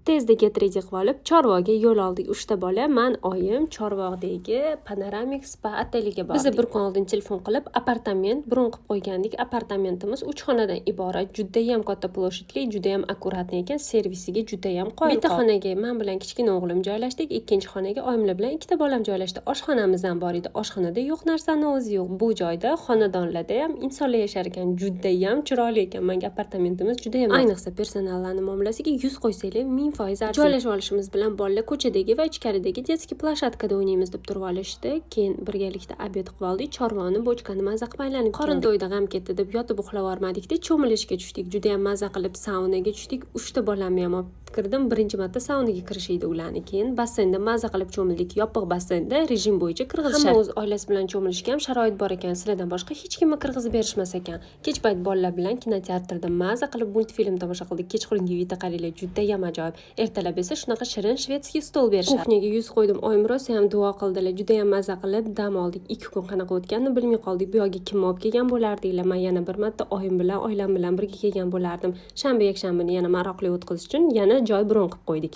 tezda get ready qilib olib Chorvoqga yo'l oldik. 3 ta bola, men, oyim Chorvoqdagi Panoramik spa oteliga bordik. Biz bir kun oldin telefon qilib apartament bron qilib qo'ygandik. Apartamentimiz 3 xonadan iborat. Juda ham katta ploshitli, juda ham akkuratli ekan, servisiga juda ham qoyil. Bitta xonaga men bilan kichkina o'g'lim joylashdik, ikkinchi xonaga oyimlar bilan ikkita bolam joylashdi. Oshxonamiz ham bor edi. Oshxonada yo'q narsani o'zi yo'q. Bu joyda xonadonlarda ham insonlar yashar ekan, juda ham chiroyli ekan. Menga apartamentimiz juda ham ayniqsa personallarning muomalasiga 100 qo'ysanglar 1000% arzon. Joylashib olishimiz bilan bolalar ko'chadagi va ichkaridagi detskiy plashatkada o'ynaymiz deb turib olishdi. Keyin birgalikda obed qilib oldik. Chorvoni, bochkani maza qilib aylanib qorin to'yda g'am ketdi deb yotib uxlab olmadik-da, cho'milishga tushdik. Juda ham maza qilib saunaga tushdik. 3 ta bolamni ham olib kirdim. Birinchi marta saunaga kirishdi ularni. Keyin basseynda maza qilib cho'mildik. Yopiq basseynda rejim bo'yicha kirgizishadi. Hamma o'z oilasi bilan cho'milishga ham sharoit bor ekan. Sizlardan boshqa hech kimni kirgizib berishmas ekan. Kech payt bolalar bilan kinoteatrda maza qilib multfilm tomosha qildik. Kechqurungi uyda qaranglar, juda ham ajoyib. Ertalab esa shunaqa shirin shvedskiy stol berishadi. Kuxnyaga yuz qo'ydim. Oyim rosa ham duo qildilar. Juda ham maza qilib dam oldik. 2 kun qanaqa o'tganini bilmay qoldik. Bu yoqqa kim olib kelgan bo'lardinglar? Men yana bir marta oyim bilan, oilam bilan birga kelgan bo'lardim. Shanba yakshanbani yana maroqli o'tkazish uchun yana joy bron qilib qo'ydik.